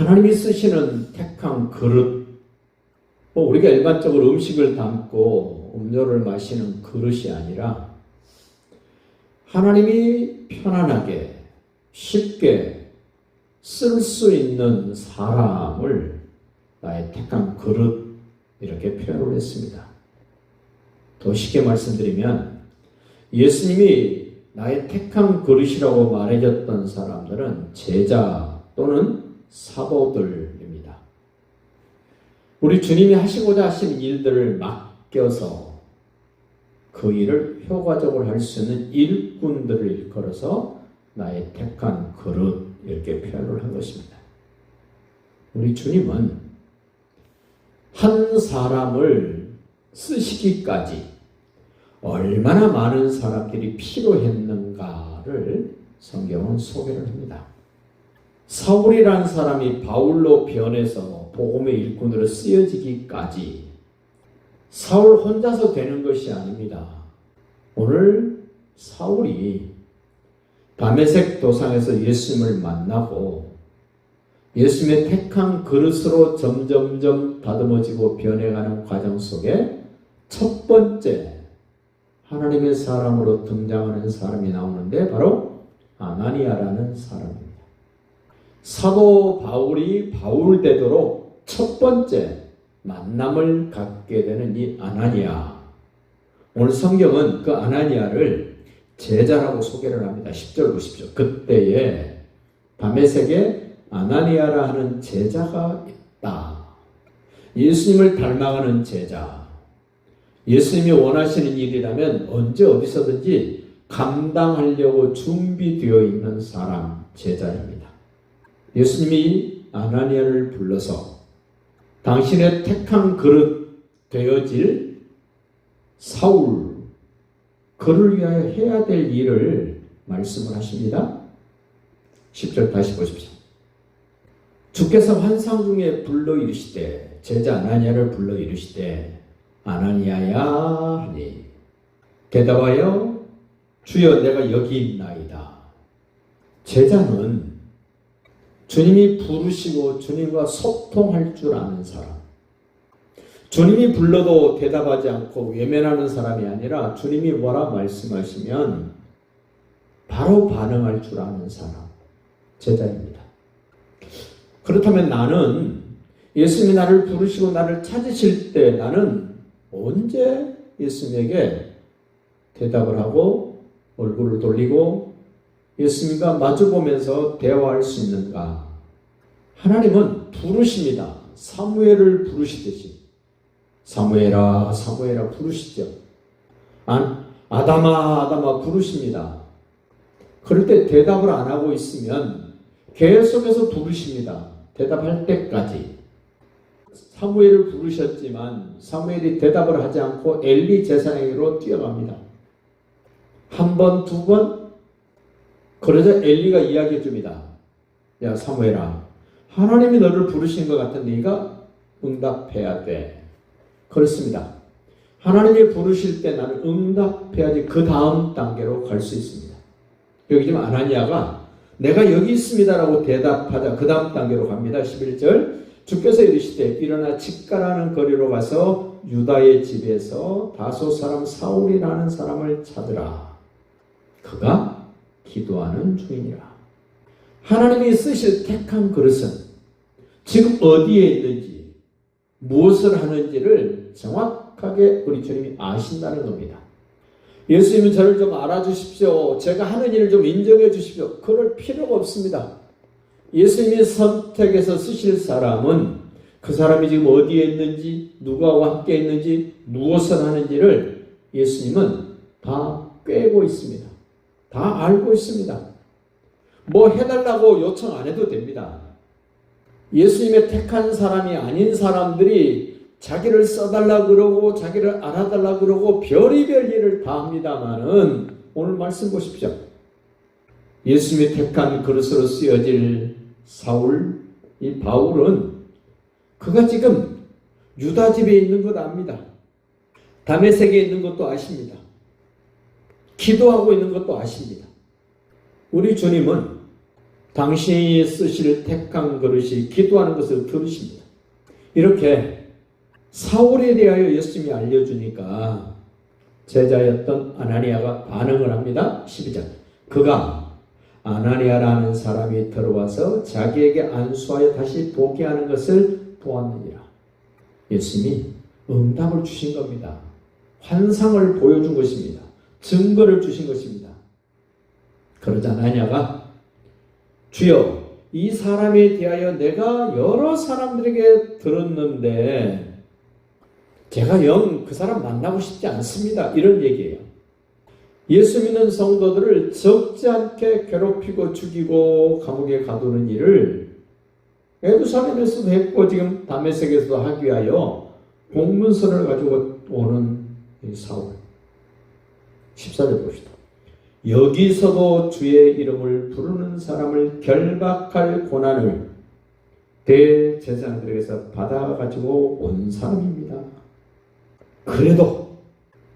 하나님이 쓰시는 택한 그릇, 우리가 일반적으로 음식을 담고 음료를 마시는 그릇이 아니라 하나님이 편안하게 쉽게 쓸 수 있는 사람을 나의 택한 그릇, 이렇게 표현을 했습니다. 더 쉽게 말씀드리면 예수님이 나의 택한 그릇이라고 말해줬던 사람들은 제자 또는 사도들입니다. 우리 주님이 하시고자 하신 일들을 맡겨서 그 일을 효과적으로 할 수 있는 일꾼들을 일컬어서 나의 택한 그릇, 이렇게 표현을 한 것입니다. 우리 주님은 한 사람을 쓰시기까지 얼마나 많은 사람들이 필요했는가를 성경은 소개를 합니다. 사울이라는 사람이 바울로 변해서 복음의 일꾼으로 쓰여지기까지 사울 혼자서 되는 것이 아닙니다. 오늘 사울이 다메섹 도상에서 예수님을 만나고 예수님의 택한 그릇으로 점점점 다듬어지고 변해가는 과정 속에 첫 번째 하나님의 사람으로 등장하는 사람이 나오는데 바로 아나니아라는 사람입니다. 사도 바울이 바울 되도록 첫 번째 만남을 갖게 되는 이 아나니아, 오늘 성경은 그 아나니아를 제자라고 소개를 합니다. 10절 보십시오. 그때에 다메섹에 아나니아라 하는 제자가 있다. 예수님을 닮아가는 제자, 예수님이 원하시는 일이라면 언제 어디서든지 감당하려고 준비되어 있는 사람, 제자입니다. 예수님이 아나니아를 불러서 당신의 택한 그릇 되어질 사울, 그를 위하여 해야 될 일을 말씀을 하십니다. 10절 다시 보십시오. 주께서 환상 중에 불러 이르시되, 제자 아나니아를 불러 이르시되 아나니아야 하니 대답하여 주여 내가 여기 있나이다. 제자는 주님이 부르시고 주님과 소통할 줄 아는 사람, 주님이 불러도 대답하지 않고 외면하는 사람이 아니라 주님이 뭐라 말씀하시면 바로 반응할 줄 아는 사람, 제자입니다. 그렇다면 나는 예수님이 나를 부르시고 나를 찾으실 때 나는 언제 예수님에게 대답을 하고 얼굴을 돌리고 예수님과 마주보면서 대화할 수 있는가? 하나님은 부르십니다. 사무엘을 부르시듯이 사무엘아 사무엘아 부르시죠. 아담아 아담아 부르십니다. 그럴 때 대답을 안 하고 있으면 계속해서 부르십니다. 대답할 때까지. 사무엘을 부르셨지만 사무엘이 대답을 하지 않고 엘리 제사장에게로 뛰어갑니다. 한 번, 두 번, 그러자 엘리가 이야기해 줍니다. 야 사무엘아, 하나님이 너를 부르신 것 같은 네가 응답해야 돼. 그렇습니다. 하나님이 부르실 때 나는 응답해야지 그 다음 단계로 갈 수 있습니다. 여기 지금 아나니아가 내가 여기 있습니다라고 대답하자 그 다음 단계로 갑니다. 11절 주께서 이르시되 일어나 직가라는 거리로 가서 유다의 집에서 다소 사람 사울이라는 사람을 찾으라. 그가 기도하는 중이니라. 하나님이 쓰실 택한 그릇은 지금 어디에 있는지 무엇을 하는지를 정확하게 우리 주님이 아신다는 겁니다. 예수님은 저를 좀 알아주십시오. 제가 하는 일을 좀 인정해 주십시오. 그럴 필요가 없습니다. 예수님이 선택해서 쓰실 사람은 그 사람이 지금 어디에 있는지, 누구와 함께 있는지, 무엇을 하는지를 예수님은 다 꿰고 있습니다. 다 알고 있습니다. 뭐 해달라고 요청 안 해도 됩니다. 예수님의 택한 사람이 아닌 사람들이 자기를 써달라 그러고 자기를 알아달라 그러고 별의별 일을 다 합니다마는 오늘 말씀 보십시오. 예수님이 택한 그릇으로 쓰여질 사울, 이 바울은 그가 지금 유다 집에 있는 것 압니다. 다메섹에 있는 것도 아십니다. 기도하고 있는 것도 아십니다. 우리 주님은 당신이 쓰실 택한 그릇이 기도하는 것을 들으십니다. 이렇게 사울에 대하여 예수님이 알려주니까 제자였던 아나니아가 반응을 합니다. 12절. 그가 아나니아라는 사람이 들어와서 자기에게 안수하여 다시 보게 하는 것을 보았느니라. 예수님이 응답을 주신 겁니다. 환상을 보여준 것입니다. 증거를 주신 것입니다. 그러자 아나니아가 주여, 이 사람에 대하여 내가 여러 사람들에게 들었는데 제가 영 그 사람 만나고 싶지 않습니다. 이런 얘기예요. 예수 믿는 성도들을 적지 않게 괴롭히고 죽이고 감옥에 가두는 일을 예루살렘에서도 했고 지금 다메섹에서도 하기 위하여 공문서를 가지고 오는 사울. 14절 봅시다. 여기서도 주의 이름을 부르는 사람을 결박할 고난을 대제사장들에게서 받아가지고 온 사람입니다. 그래도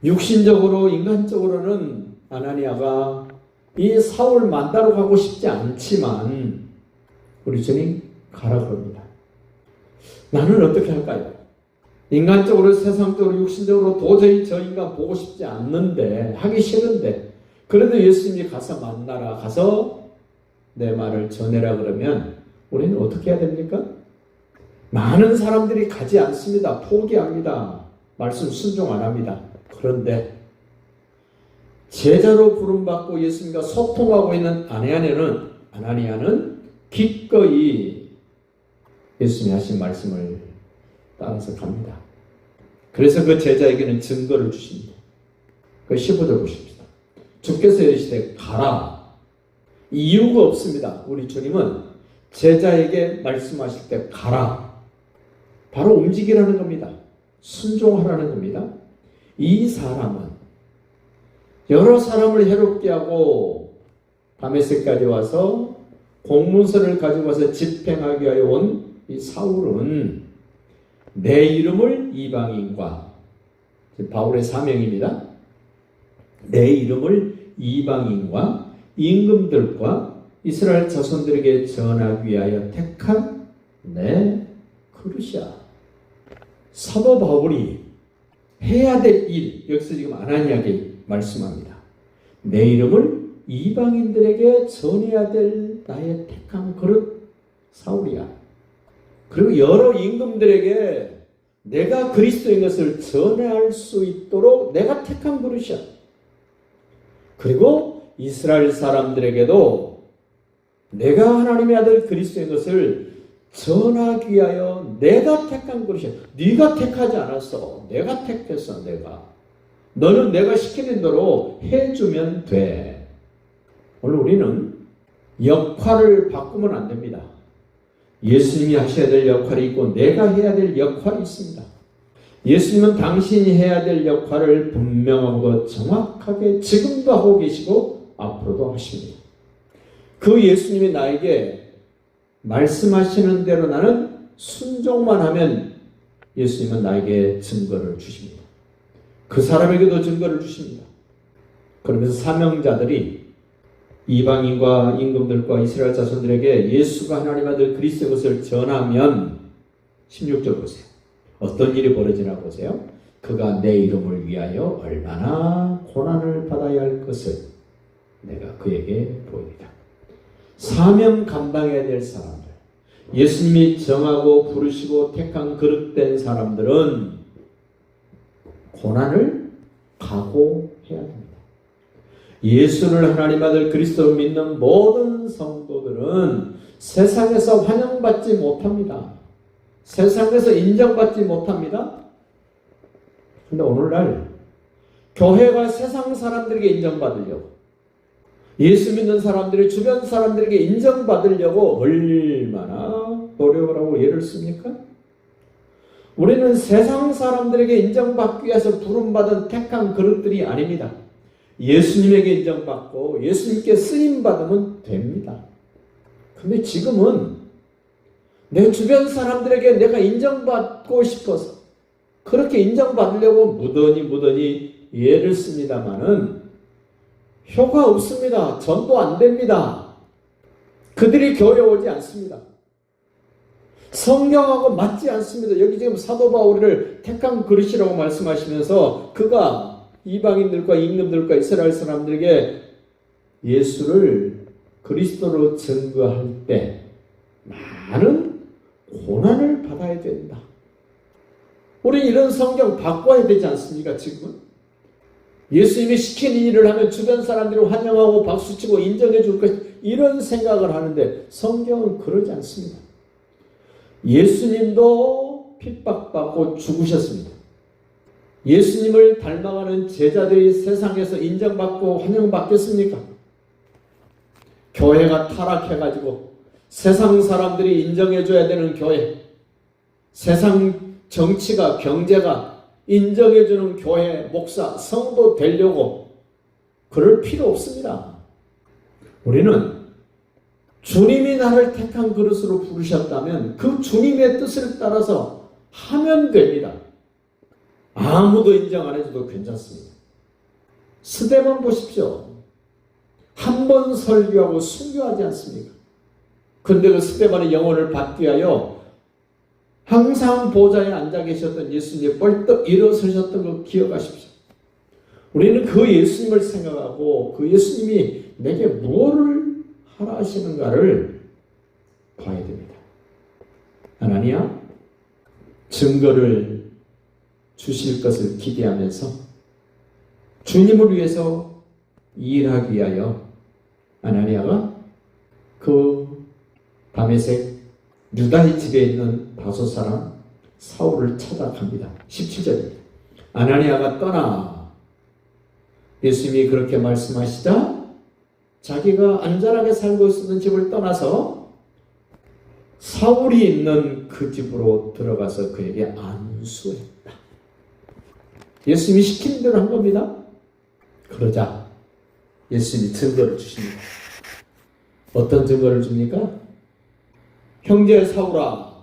육신적으로 인간적으로는 아나니아가 이 사울 만나러 가고 싶지 않지만 우리 주님 가라 그럽니다. 나는 어떻게 할까요? 인간적으로 세상적으로 육신적으로 도저히 저 인간 보고 싶지 않는데 하기 싫은데 그래도 예수님이 가서 만나라 가서 내 말을 전해라 그러면 우리는 어떻게 해야 됩니까? 많은 사람들이 가지 않습니다. 포기합니다. 말씀 순종 안 합니다. 그런데 제자로 부름받고 예수님과 소통하고 있는 아나니아는 기꺼이 예수님이 하신 말씀을 따라서 갑니다. 그래서 그 제자에게는 증거를 주십니다. 그 15절 보십시다. 주께서 이르시되 가라. 이유가 없습니다. 우리 주님은 제자에게 말씀하실 때 가라. 바로 움직이라는 겁니다. 순종하라는 겁니다. 이 사람은 여러 사람을 해롭게 하고 다메섹까지 와서 공문서를 가지고 와서 집행하기 위하여 온 이 사울은 내 이름을 이방인과 바울의 사명입니다. 내 이름을 이방인과 임금들과 이스라엘 자손들에게 전하기 위하여 택한 내 그릇이야. 사도 바울이 해야 될 일, 여기서 지금 아나니아에게 말씀합니다. 내 이름을 이방인들에게 전해야 될 나의 택한 그릇 사울이야. 그리고 여러 임금들에게 내가 그리스도인 것을 전할 수 있도록 내가 택한 그릇이야. 그리고 이스라엘 사람들에게도 내가 하나님의 아들 그리스도인 것을 전하기 위하여 내가 택한 그릇이야. 네가 택하지 않았어. 내가 택했어. 너는 내가 시키는 대로 해주면 돼. 오늘 우리는 역할을 바꾸면 안 됩니다. 예수님이 하셔야 될 역할이 있고 내가 해야 될 역할이 있습니다. 예수님은 당신이 해야 될 역할을 분명하고 정확하게 지금도 하고 계시고 앞으로도 하십니다. 그 예수님이 나에게 말씀하시는 대로 나는 순종만 하면 예수님은 나에게 증거를 주십니다. 그 사람에게도 증거를 주십니다. 그러면서 사명자들이 이방인과 임금들과 이스라엘 자손들에게 예수가 하나님 아들 그리스도의 것을 전하면 16절 보세요. 어떤 일이 벌어지나 보세요. 그가 내 이름을 위하여 얼마나 고난을 받아야 할 것을 내가 그에게 보입니다. 사명 감당해야 될 사람들, 예수님이 정하고 부르시고 택한 그릇된 사람들은 고난을 각오해야 됩니다. 예수를 하나님 아들 그리스도를 믿는 모든 성도들은 세상에서 환영받지 못합니다. 세상에서 인정받지 못합니다. 근데 오늘날 교회가 세상 사람들에게 인정받으려고, 예수 믿는 사람들이 주변 사람들에게 인정받으려고 얼마나 노력을 하고 애를 씁니까? 우리는 세상 사람들에게 인정받기 위해서 부름받은 택한 그릇들이 아닙니다. 예수님에게 인정받고 예수님께 쓰임받으면 됩니다. 근데 지금은 내 주변 사람들에게 내가 인정받고 싶어서 그렇게 인정받으려고 무던히 애를 씁니다마는 효과 없습니다. 전도 안 됩니다. 그들이 교회에 오지 않습니다. 성경하고 맞지 않습니다. 여기 지금 사도 바울을 택한 그릇이라고 말씀하시면서 그가 이방인들과 임금들과 이스라엘 사람들에게 예수를 그리스도로 증거할 때 많은 고난을 받아야 된다. 우리 이런 성경 바꿔야 되지 않습니까? 지금은 예수님이 시킨 일을 하면 주변 사람들이 환영하고 박수치고 인정해 줄 것, 이런 생각을 하는데 성경은 그러지 않습니다. 예수님도 핍박받고 죽으셨습니다. 예수님을 닮아가는 제자들이 세상에서 인정받고 환영받겠습니까? 교회가 타락해가지고 세상 사람들이 인정해줘야 되는 교회, 세상 정치가, 경제가 인정해주는 교회, 목사, 성도 되려고 그럴 필요 없습니다. 우리는 주님이 나를 택한 그릇으로 부르셨다면 그 주님의 뜻을 따라서 하면 됩니다. 아무도 인정 안 해줘도 괜찮습니다. 스데반 보십시오. 한 번 설교하고 순교하지 않습니까? 그런데 그 스데반의 영혼을 받기 위하여 항상 보좌에 앉아 계셨던 예수님이 벌떡 일어서셨던 거 기억하십시오. 우리는 그 예수님을 생각하고 그 예수님이 내게 무엇을 하라 하시는가를 봐야 됩니다. 아나니아, 증거를 주실 것을 기대하면서 주님을 위해서 일하기 위하여 아나니아가 그 다메섹 유다의 집에 있는 다소 사람 사울을 찾아갑니다. 17절입니다. 아나니아가 떠나 예수님이 그렇게 말씀하시자 자기가 안전하게 살고 있었던 집을 떠나서 사울이 있는 그 집으로 들어가서 그에게 안수했다. 예수님이 시킨 대로 한 겁니다. 그러자 예수님이 증거를 주십니다. 어떤 증거를 줍니까? 형제 사울아,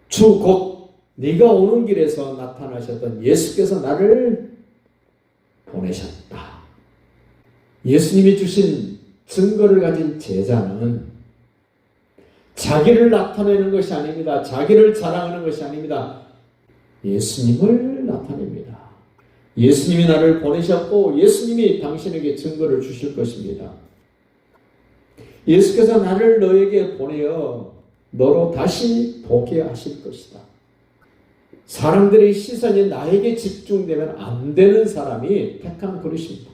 주 곧 네가 오는 길에서 나타나셨던 예수께서 나를 보내셨다. 예수님이 주신 증거를 가진 제자는 자기를 나타내는 것이 아닙니다. 자기를 자랑하는 것이 아닙니다. 예수님을 나타냅니다. 예수님이 나를 보내셨고 예수님이 당신에게 증거를 주실 것입니다. 예수께서 나를 너에게 보내어 너로 다시 보게 하실 것이다. 사람들의 시선이 나에게 집중되면 안 되는 사람이 택한 그릇입니다.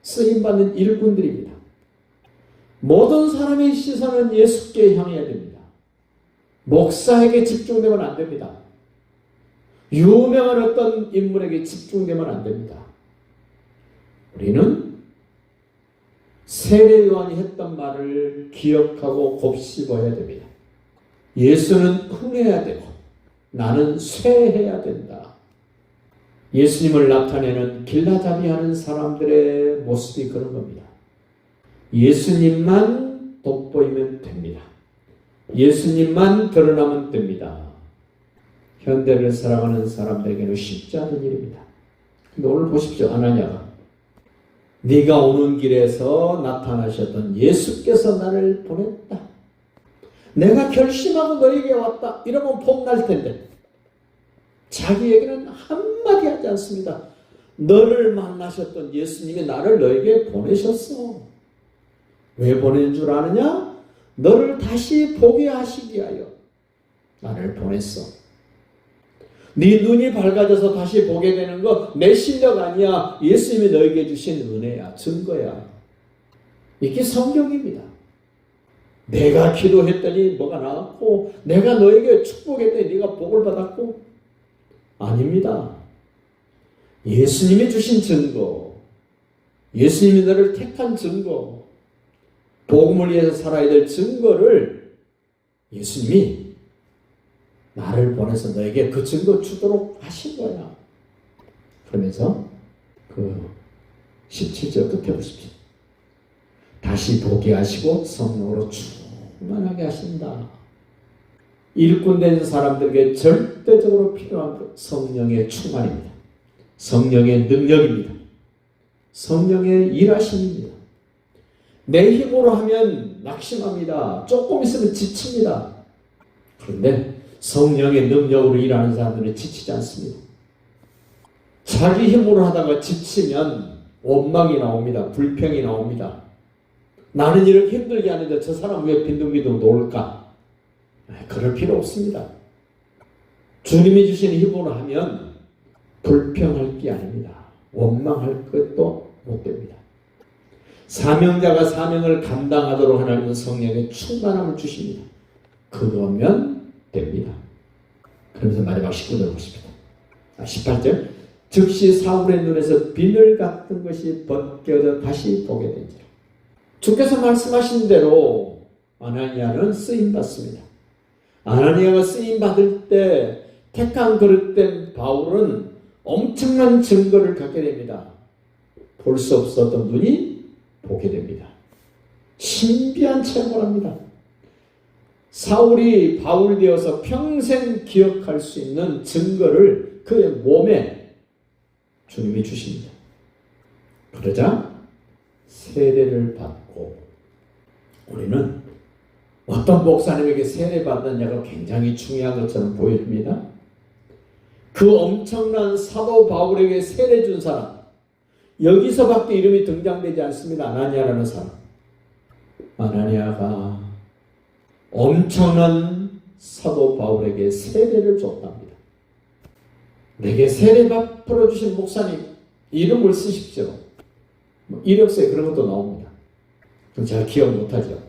쓰임받는 일꾼들입니다. 모든 사람의 시선은 예수께 향해야 됩니다. 목사에게 집중되면 안 됩니다. 유명한 어떤 인물에게 집중되면 안 됩니다. 우리는 세례 요한이 했던 말을 기억하고 곱씹어야 됩니다. 예수는 흥해야 되고 나는 쇠해야 된다. 예수님을 나타내는 길라잡이하는 사람들의 모습이 그런 겁니다. 예수님만 돋보이면 됩니다. 예수님만 드러나면 됩니다. 현대를 사랑하는 사람들에게는 쉽지 않은 일입니다. 근데 오늘 보십시오. 아나니아가 네가 오는 길에서 나타나셨던 예수께서 나를 보냈다. 내가 결심하고 너에게 왔다. 이러면 폼날 텐데 자기에게는 한마디 하지 않습니다. 너를 만나셨던 예수님이 나를 너에게 보내셨어. 왜 보낸 줄 아느냐? 너를 다시 보게 하시기 위하여 나를 보냈어. 네 눈이 밝아져서 다시 보게 되는 거 내 실력 아니야. 예수님이 너에게 주신 은혜야. 증거야. 이게 성경입니다. 내가 기도했더니 뭐가 나왔고 내가 너에게 축복했더니 네가 복을 받았고 아닙니다. 예수님이 주신 증거, 예수님이 너를 택한 증거, 복음을 위해서 살아야 될 증거를 예수님이 나를 보내서 너에게 그 증거 주도록 하신 거야. 그러면서 그 17절 끝에 보십시오. 다시 보게 하시고 성령으로 충만하게 하신다. 일꾼된 사람들에게 절대적으로 필요한 성령의 충만입니다. 성령의 능력입니다. 성령의 일하심입니다. 내 힘으로 하면 낙심합니다. 조금 있으면 지칩니다. 그런데 성령의 능력으로 일하는 사람들은 지치지 않습니다. 자기 힘으로 하다가 지치면 원망이 나옵니다. 불평이 나옵니다. 나는 이렇게 힘들게 하는데 저 사람 왜 빈둥빈둥 놀까? 그럴 필요 없습니다. 주님이 주신 힘으로 하면 불평할 게 아닙니다. 원망할 것도 못 됩니다. 사명자가 사명을 감당하도록 하나님은 성령의 충만함을 주십니다. 그러면 됩니다. 그러면서 마지막 19절 보십니다. 18절 즉시 사울의 눈에서 비늘 같은 것이 벗겨져 다시 보게 된지라. 주께서 말씀하신 대로 아나니아는 쓰임받습니다. 아나니아가 쓰임받을 때 택한 그릇된 바울은 엄청난 증거를 갖게 됩니다. 볼 수 없었던 눈이 보게 됩니다. 신비한 체험을 합니다. 사울이 바울 되어서 평생 기억할 수 있는 증거를 그의 몸에 주님이 주십니다. 그러자 세례를 받고, 우리는 어떤 목사님에게 세례받느냐가 굉장히 중요한 것처럼 보여집니다. 그 엄청난 사도 바울에게 세례 준 사람, 여기서밖에 이름이 등장되지 않습니다. 아나니아라는 사람. 아나니아가 엄청난 사도 바울에게 세례를 줬답니다. 내게 세례 베풀어 주신 목사님 이름을 쓰십시오. 이력서에 그런 것도 나옵니다. 그럼 제가 기억 못하죠.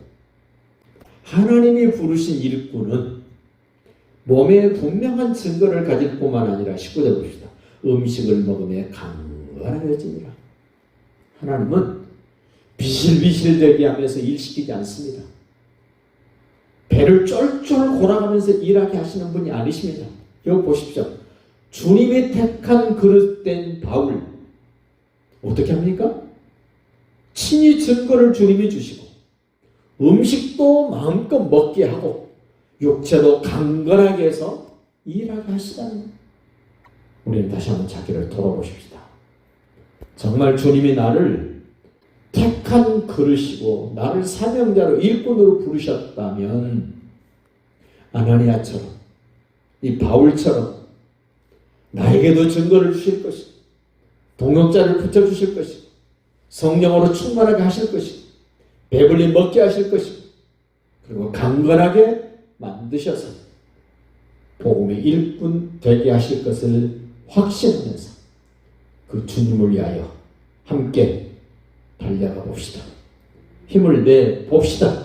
하나님이 부르신 일꾼은 몸에 분명한 증거를 가질 뿐만 아니라 19절 봅시다. 음식을 먹으며 강건해지니라. 하나님은 비실비실되게 하면서 일시키지 않습니다. 배를 쫄쫄 골아가면서 일하게 하시는 분이 아니십니다. 여기 보십시오. 주님이 택한 그릇된 바울 어떻게 합니까? 친히 증거를 주님이 주시고 음식도 마음껏 먹게 하고 육체도 강건하게 해서 일하게 하시다는 거예요. 우리는 다시 한번 자기를 돌아보십시다. 정말 주님이 나를 택한 그릇이고 나를 사명자로 일꾼으로 부르셨다면 아나니아처럼 이 바울처럼 나에게도 증거를 주실 것이고 동역자를 붙여주실 것이고 성령으로 충만하게 하실 것이고 배불리 먹게 하실 것이고 그리고 강건하게 만드셔서 복음의 일꾼 되게 하실 것을 확신하면서 그 주님을 위하여 함께 달려가 봅시다. 힘을 내 봅시다.